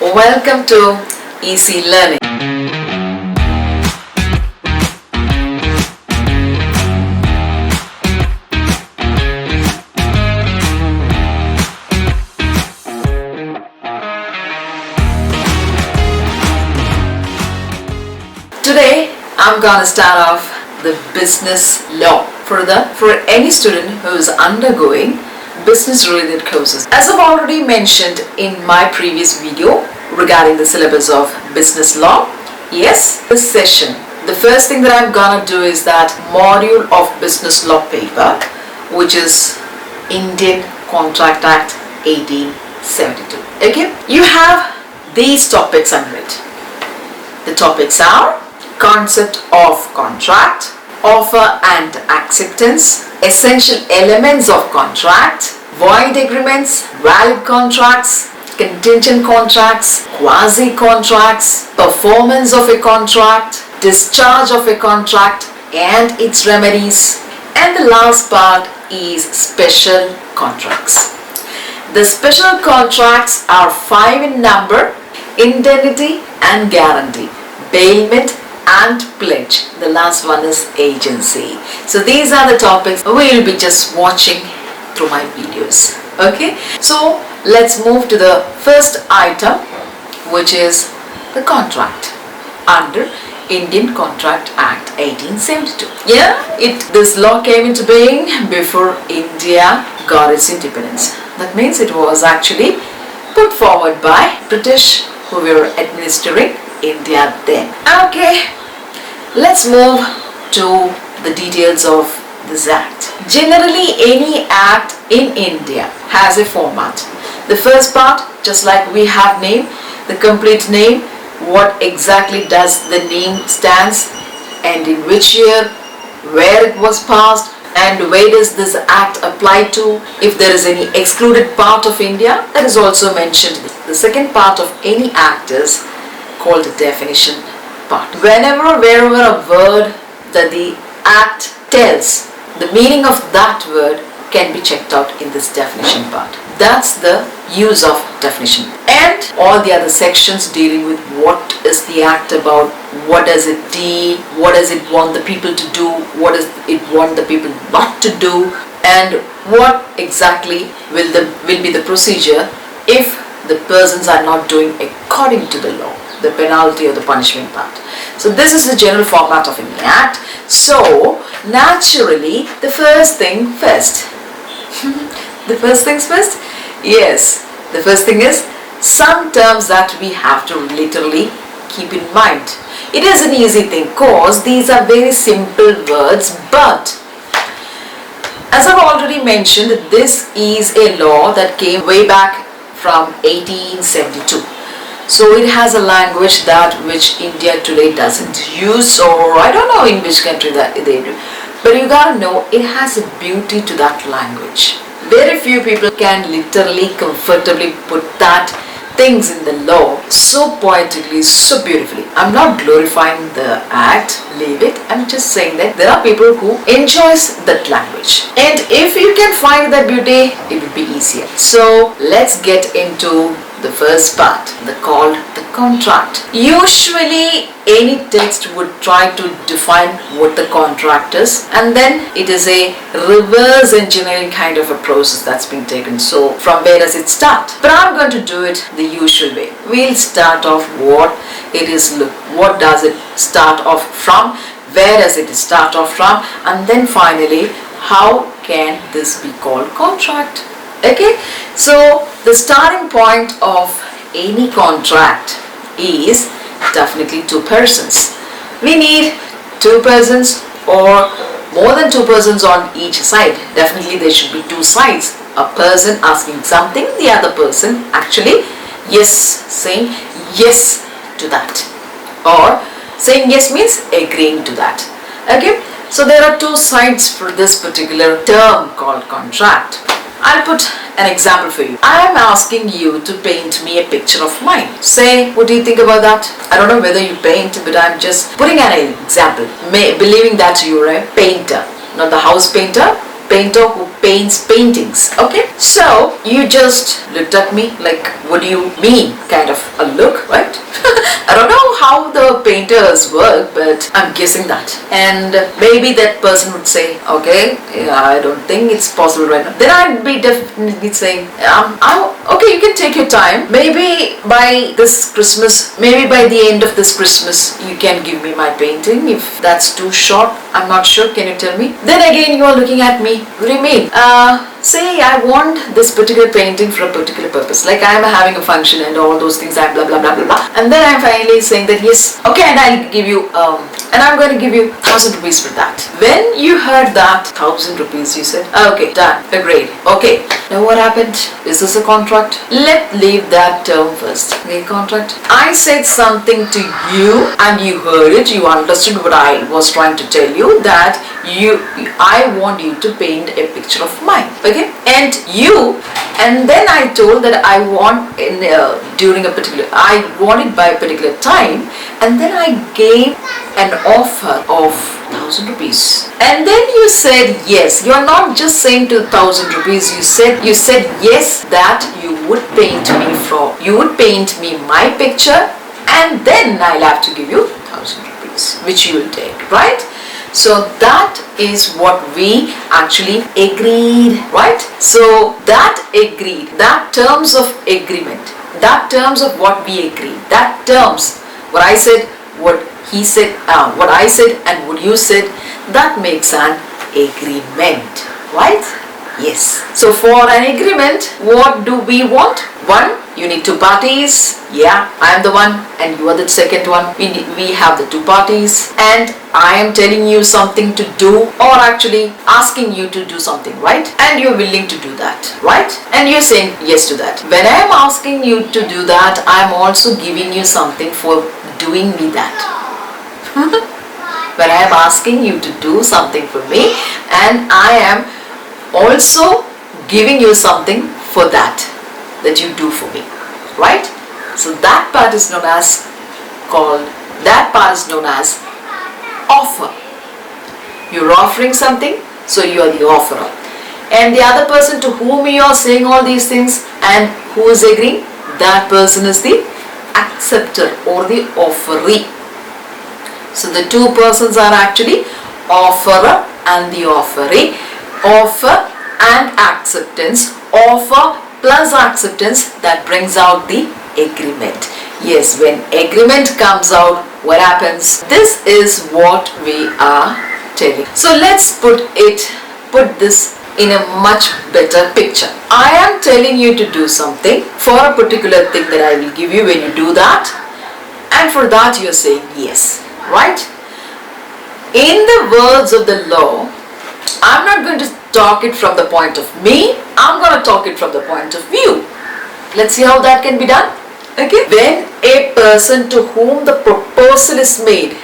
Welcome to Easy Learning. Today I'm gonna start off the business law for any student who is undergoing business related courses. As I've already mentioned in my previous video regarding the syllabus of business law, yes, this session, the first thing that I'm gonna do is that module of business law paper, which is Indian Contract Act 1872. Okay, you have these topics under it. The topics are concept of contract, offer and acceptance, essential elements of contract, void agreements, valid contracts, contingent contracts, quasi-contracts, performance of a contract, discharge of a contract and its remedies, and the last part is special contracts. The special contracts are 5 in number: indemnity and guarantee, bailment and pledge. The last one is agency. So these are the topics we will be just watching through my videos. Okay, so let's move to the first item, which is the contract under Indian Contract Act 1872. Yeah, this law came into being before India got its independence. That means it was actually put forward by British, who were administering India then. Okay, let's move to the details of this act. Generally, any act in India has a format. The first part, just like we have name, the complete name, what exactly does the name stands, and in which year, where it was passed, and where does this act apply to. If there is any excluded part of India, that is also mentioned. The second part of any act is called the definition part. Wherever a word that the act tells, the meaning of that word can be checked out in this definition part. That's the use of definition. And all the other sections dealing with what is the act about, what does it deal, what does it want the people to do, what does it want the people not to do, and what exactly will be the procedure if the persons are not doing according to the law, the penalty or the punishment part. So this is the general format of any act. So naturally, the first thing first. The first things first? Yes, the first thing is some terms that we have to literally keep in mind. It is an easy thing because these are very simple words, but as I've already mentioned, this is a law that came way back from 1872. So it has a language that which India today doesn't use, or I don't know in which country that they do. But you gotta know, it has a beauty to that language. Very few people can literally comfortably put that things in the law so poetically, so beautifully. I'm not glorifying the act, leave it. I'm just saying that there are people who enjoys that language. And if you can find that beauty, it would be easier. So let's get into the first part, called the contract. Usually any text would try to define what the contract is, and then it is a reverse engineering kind of a process that's been taken. So from where does it start? But I'm going to do it the usual way. We'll start off what does it start off from, where does it start off from, and then finally how can this be called contract. Okay, so the starting point of any contract is definitely two persons. We need two persons or more than two persons on each side. Definitely there should be two sides. A person asking something, the other person actually saying yes to that, or saying yes means agreeing to that. Okay, so there are two sides for this particular term called contract. I'll put an example for you. I am asking you to paint me a picture of mine. Say, what do you think about that? I don't know whether you paint, but I'm just putting an example, believing that you're a painter, not the house painter, painter who paints paintings. Okay, so you just looked at me like, what do you mean, kind of a look, right? I don't know how the painters work, but I'm guessing that. And maybe that person would say, okay, yeah, I don't think it's possible right now. Then I'd be definitely saying, okay, you can take your time. Maybe by this Christmas, maybe by the end of this Christmas, you can give me my painting. If that's too short, I'm not sure. Can you tell me? Then again, you are looking at me. What do you mean? Say I want this particular painting for a particular purpose, like I am having a function and all those things, I blah blah blah blah blah, and then I'm finally saying that yes, okay, and I'll give you and I'm going to give you 1,000 rupees for that. When you heard that 1,000 rupees, you said, okay, done, agreed. Okay, now what happened? Is this a contract? Let's leave that term first. Okay, contract. I said something to you and you heard it, you understood what I was trying to tell you, that I want you to paint a picture of mine. Okay, and then I told that I want during a particular, I want it by a particular time, and then I gave an offer of 1,000 rupees, and then you said yes. You are not just saying to 1,000 rupees. You said yes, that you would paint me my picture, and then I'll have to give you 1,000 rupees, which you will take, right? So that is what we actually agreed, right? So that agreed, that terms of agreement, that terms of what we agreed, that terms, what I said, what he said, what I said and what you said, that makes an agreement, right? Yes. So for an agreement, what do we want? One, you need two parties. Yeah, I am the one and you are the second one. We have the two parties, and I am telling you something to do, or actually asking you to do something, right? And you're willing to do that, right? And you're saying yes to that. When I am asking you to do that, I am also giving you something for doing me that. When I am asking you to do something for me, and I am also giving you something for that you do for me, right? So that part is known as offer. You're offering something, so you are the offerer. And the other person to whom you are saying all these things and who is agreeing, that person is the acceptor or the offeree. So the two persons are actually offerer and the offeree. Offer and acceptance, offer plus acceptance, that brings out the agreement. Yes, when agreement comes out, what happens? This is what we are telling. So let's put this in a much better picture. I am telling you to do something for a particular thing that I will give you. When you do that, and for that you are saying yes, right? In the words of the law, I'm not going to talk it from the point of me, I'm going to talk it from the point of view. Let's see how that can be done. Okay. When a person to whom the proposal is made,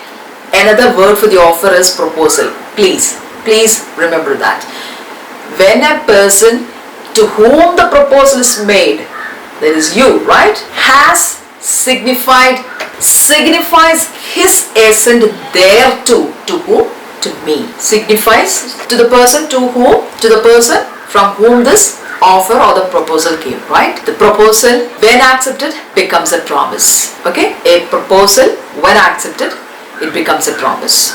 another word for the offer is proposal. Please remember that. When a person to whom the proposal is made, that is you, right, has signifies his assent thereto. To whom? To me. Signifies to the person from whom this offer or the proposal came, right? The proposal, when accepted, becomes a promise. Okay? A proposal, when accepted, it becomes a promise.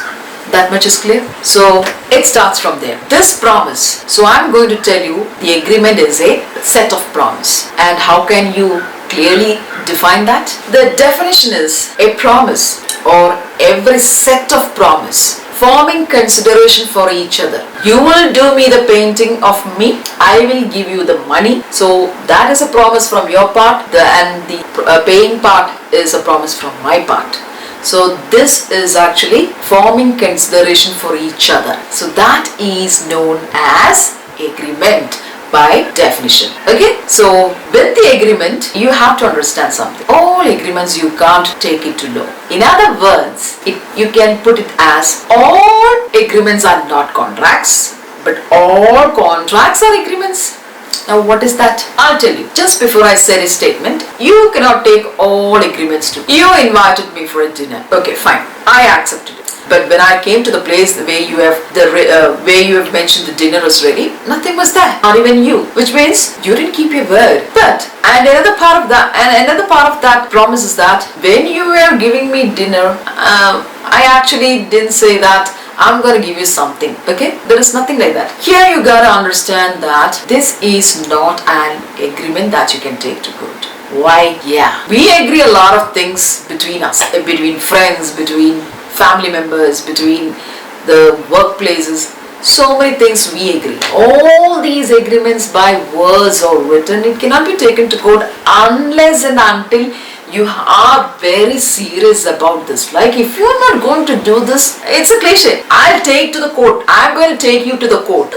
That much is clear? So it starts from there. This promise. So I'm going to tell you the agreement is a set of promise. And how can you clearly define that? The definition is a promise or every set of promise forming consideration for each other. You will do me the painting of me, I will give you the money. So that is a promise from your part, and the paying part is a promise from my part. So this is actually forming consideration for each other. So that is known as agreement by definition. Okay, so with the agreement you have to understand something. All agreements you can't take it to law. In other words, you can put it as all agreements are not contracts, but all contracts are agreements. Now what is that? I'll tell you. Just before I said a statement, you cannot take all agreements to. You invited me for a dinner. Okay, fine. I accepted it. But when I came to the place where you have mentioned the dinner is ready, nothing was there, not even you. Which means you didn't keep your word. But another part of that promise is that when you were giving me dinner, I actually didn't say that I'm going to give you something. Okay? There is nothing like that. Here you gotta understand that this is not an agreement that you can take to court. Why? Yeah. We agree a lot of things between us, between friends, between family members, between the workplaces. So many things we agree. All these agreements by words or written, it cannot be taken to court unless and until you are very serious about this. Like, if you are not going to do this, it's a cliche. I'll take to the court. I'm going to take you to the court.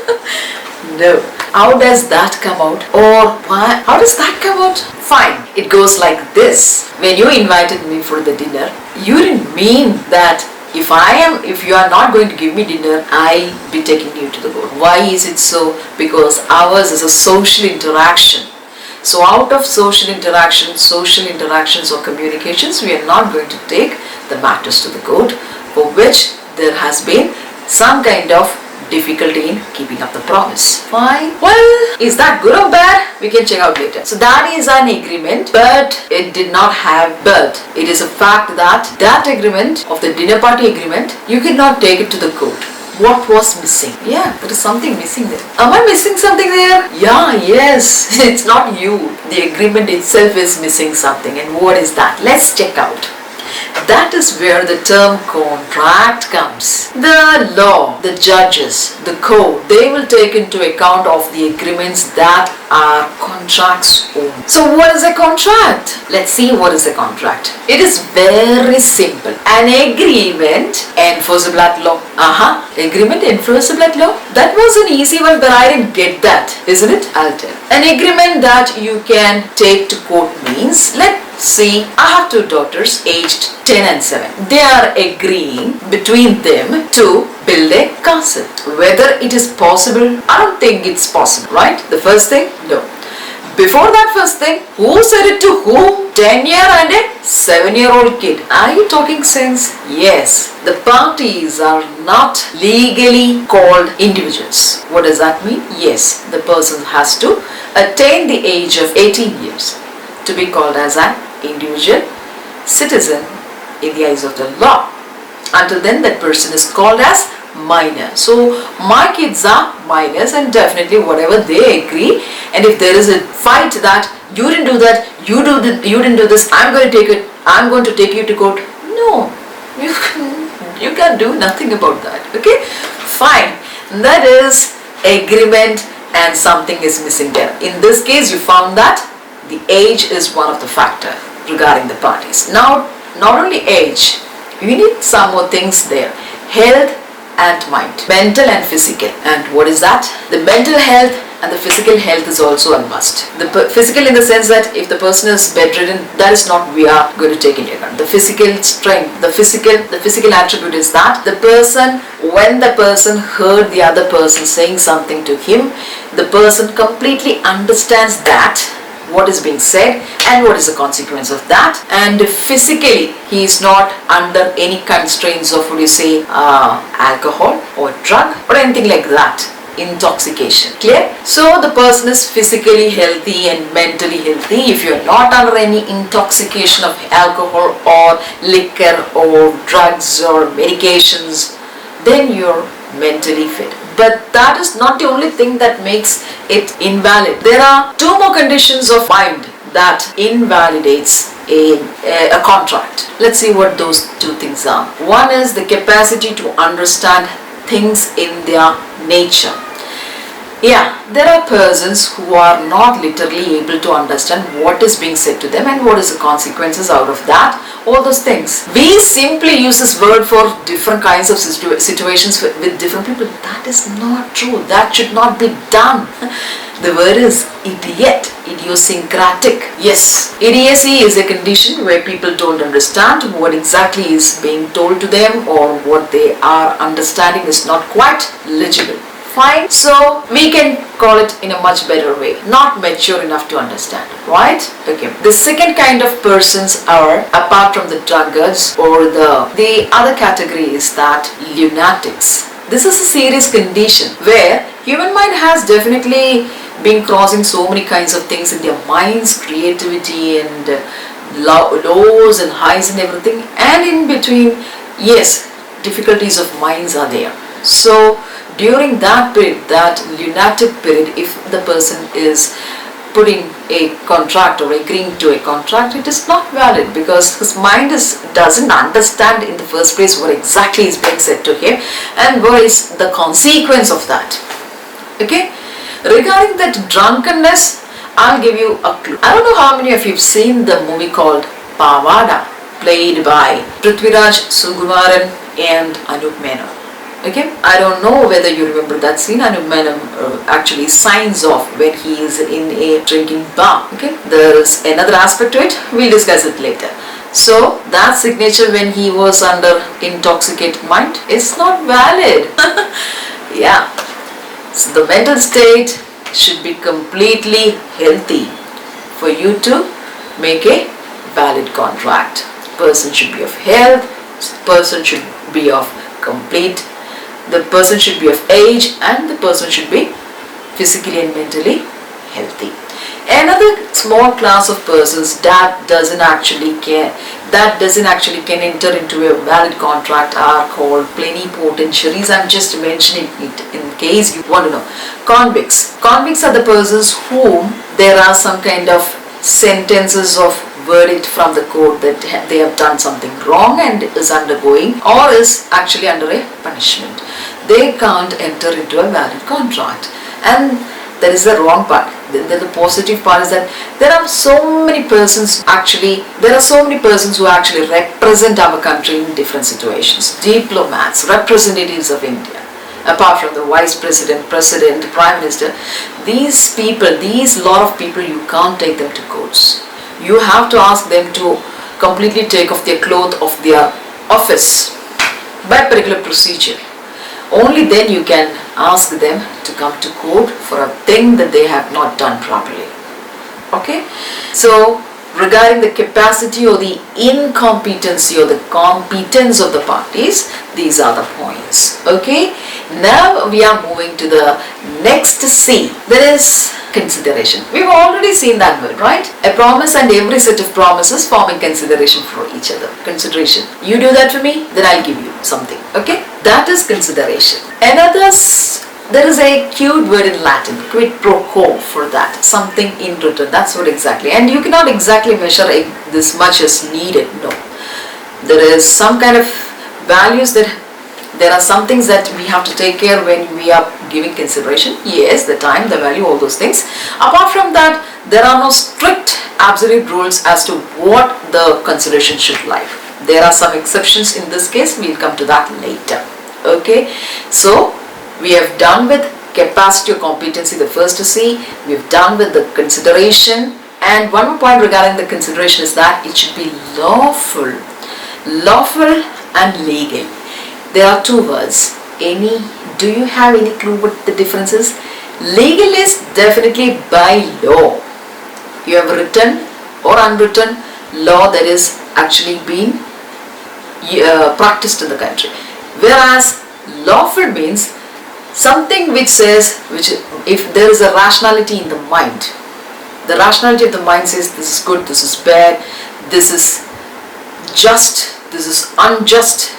No. How does that come out? Or why? How does that come out? Fine. It goes like this. When you invited me for the dinner, you didn't mean that if you are not going to give me dinner, I'll be taking you to the court. Why is it so? Because ours is a social interaction. So out of social interactions or communications, we are not going to take the matters to the court, for which there has been some kind of difficulty in keeping up the promise. Fine. Well, is that good or bad? We can check out later. So that is an agreement, but it did not have, but it is a fact that agreement of the dinner party agreement, you cannot take it to the court. What was missing? Yeah, there is something missing there. Am I missing something there? Yeah, yes. It's not you. The agreement itself is missing something. And what is that? Let's check out. That is where the term contract comes. The law, the judges, the court, they will take into account of the agreements that are contracts only. So what is a contract? Let's see what is a contract. It is very simple. An agreement enforceable at law. Agreement enforceable at law? That was an easy one, but I didn't get that, isn't it? I'll tell. An agreement that you can take to court means, let's see, I have two daughters aged 10 and 7. They are agreeing between them to build a castle. Whether it is possible, I don't think it's possible, right? The first thing, no. Before that first thing, who said it to whom? 10-year and a 7-year-old kid. Are you talking sense? Yes. The parties are not legally called individuals. What does that mean? Yes, the person has to attain the age of 18 years to be called as an individual citizen in the eyes of the law. Until then, that person is called as minor. So my kids are minors, and definitely whatever they agree, and if there is a fight that you didn't do that, you didn't do this, I'm going to take you to court. No, you can do nothing about that. Okay, fine. That is agreement, and something is missing there. In this case, you found that the age is one of the factor regarding the parties. Now, not only age, we need some more things there. Health and mind, mental and physical. And what is that? The mental health and the physical health is also a must. The physical in the sense that if the person is bedridden, that is not we are going to take into account. The physical strength, the physical attribute is that the person, when the person heard the other person saying something to him, the person completely understands that what is being said and what is the consequence of that, and physically he is not under any constraints of alcohol or drug or anything like that, intoxication. Clear? So the person is physically healthy and mentally healthy. If you are not under any intoxication of alcohol or liquor or drugs or medications, then you're mentally fit. But that is not the only thing that makes it invalid. There are two more conditions of mind that invalidates a contract. Let's see what those two things are. One is the capacity to understand things in their nature. Yeah, there are persons who are not literally able to understand what is being said to them and what is the consequences out of that, all those things. We simply use this word for different kinds of situations with different people. That is not true. That should not be done. The word is idiot, idiosyncratic. Yes, idiocy is a condition where people don't understand what exactly is being told to them, or what they are understanding is not quite legible. Fine. So we can call it in a much better way. Not mature enough to understand. Right? Okay. The second kind of persons are, apart from the drunkards or the other category, is that lunatics. This is a serious condition where human mind has definitely been crossing so many kinds of things in their minds, creativity and lows and highs and everything, and in between, yes, difficulties of minds are there. So during that period, that lunatic period, if the person is putting a contract or agreeing to a contract, it is not valid because his mind doesn't understand in the first place what exactly is being said to him and what is the consequence of that. Okay? Regarding that drunkenness, I'll give you a clue. I don't know how many of you have seen the movie called Pavada, played by Prithviraj Sukumaran and Anup Menon. Okay, I don't know whether you remember that scene. Anup Menon actually signs off when he is in a drinking bar. Okay, there is another aspect to it. We'll discuss it later. So that signature when he was under intoxicated mind is not valid. Yeah. So the mental state should be completely healthy for you to make a valid contract. Person should be of health, person should be of complete, the person should be of age, and the person should be physically and mentally healthy. Another small class of persons that doesn't actually can enter into a valid contract are called plenipotentiaries. I'm just mentioning it in case you want to know. Convicts. Convicts are the persons whom there are some kind of sentences of verdict from the court that they have done something wrong and is undergoing or is actually under a punishment. They can't enter into a valid contract. And that is the wrong part. Then the positive part is that there are so many persons who actually represent our country in different situations. Diplomats, representatives of India, apart from the vice president, president, prime minister, these lot of people, you can't take them to courts. You have to ask them to completely take off their cloth of their office by particular procedure. Only then you can ask them to come to court for a thing that they have not done properly. Okay? So regarding the capacity or the incompetency or the competence of the parties, these are the points. Okay? Now we are moving to the next C. That is consideration. We've already seen that word, right? A promise and every set of promises forming consideration for each other. Consideration. You do that for me, then I'll give you something. Okay? That is consideration. There is a cute word in Latin, quid pro quo, for that. Something in return. That's what exactly. And you cannot exactly measure this much as needed. No. There is some kind of values that there are some things that we have to take care when we are giving consideration. Yes, the time, the value, all those things. Apart from that, there are no strict absolute rules as to what the consideration should like. There are some exceptions in this case. We'll come to that later. Okay. So we have done with capacity or competency, the first to see. We've done with the consideration. And one more point regarding the consideration is that it should be lawful. Lawful and legal. There are two words. Do you have any clue what the difference is? Legal is definitely by law. You have written or unwritten law that is actually being practiced in the country. Whereas lawful means something which says, if there is a rationality in the mind, the rationality of the mind says this is good, this is bad, this is just, this is unjust.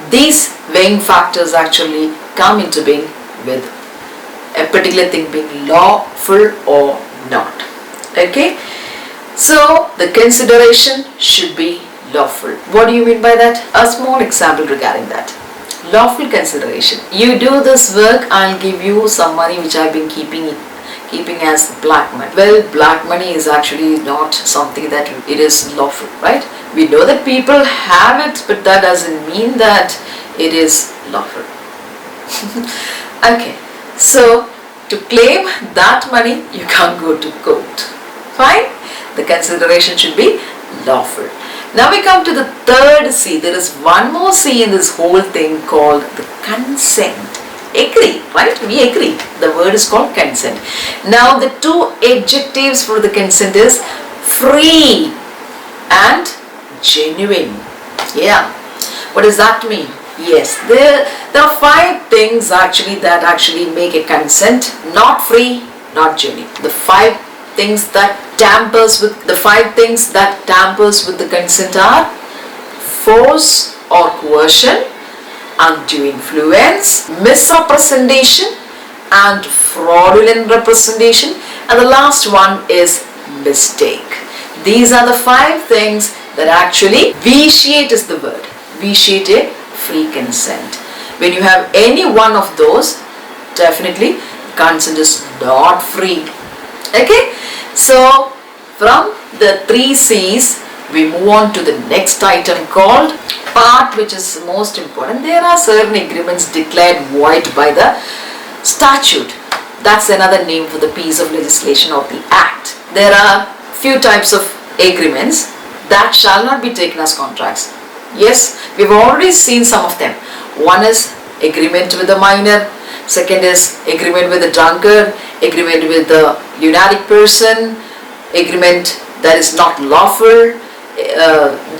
These weighing factors actually come into being with a particular thing being lawful or not. Okay? So the consideration should be lawful. What do you mean by that? A small example regarding that. Lawful consideration. You do this work, I'll give you some money which I've been keeping as black money. Well, black money is actually not something that it is lawful, right? We know that people have it, but that doesn't mean that it is lawful. Okay, so to claim that money, you can't go to court. Fine? The consideration should be lawful. Now we come to the third C. There is one more C in this whole thing called the consent. agree, right? We agree. The word is called consent. Now the two adjectives for the consent is free and genuine. Yeah. What does that mean? Yes, there are 5 things actually that actually make a consent not free, not genuine. The 5 things that tampers with the consent are force or coercion, undue influence, misrepresentation and fraudulent representation, and the last one is mistake. These are the 5 things that actually vitiate is the word. Vitiate a free consent. When you have any one of those, definitely consent is not free. Okay, so from the 3 C's we move on to the next item called part, which is most important. There are certain agreements declared void by the statute. That's another name for the piece of legislation of the act. There are few types of agreements that shall not be taken as contracts. Yes, we've already seen some of them. One is agreement with the minor, second is agreement with the drunkard, agreement with the lunatic person, agreement that is not lawful,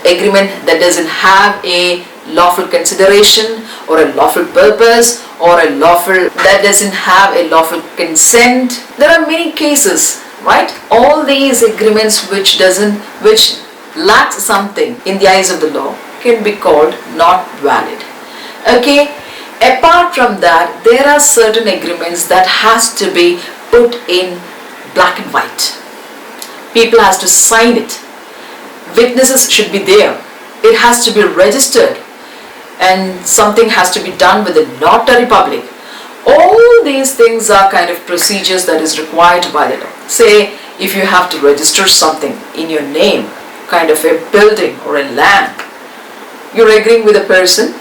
agreement that doesn't have a lawful consideration or a lawful purpose, or a lawful that doesn't have a lawful consent. There are many cases, right? All these agreements which lacks something in the eyes of the law can be called not valid. Okay, apart from that, there are certain agreements that has to be put in black and white. People has to sign it. Witnesses should be there. It has to be registered, and something has to be done with the notary public. All these things are kind of procedures that is required by the law. Say, if you have to register something in your name, kind of a building or a land, you're agreeing with a person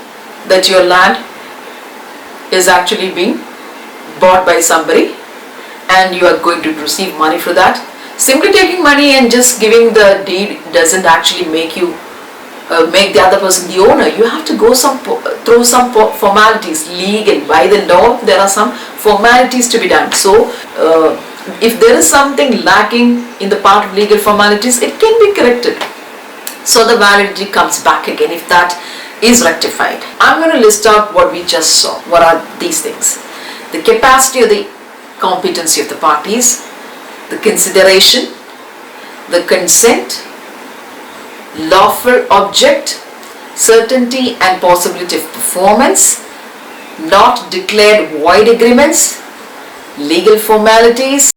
that your land is actually being bought by somebody and you are going to receive money for that. Simply taking money and just giving the deed doesn't actually make you make the other person the owner. You have to go through some formalities. Legal, by the law, there are some formalities to be done. So if there is something lacking in the part of legal formalities, it can be corrected. So the validity comes back again if that is rectified. I'm going to list out what we just saw. What are these things? The capacity or the competency of the parties, the consideration, the consent, lawful object, certainty and possibility of performance, not declared void agreements, legal formalities,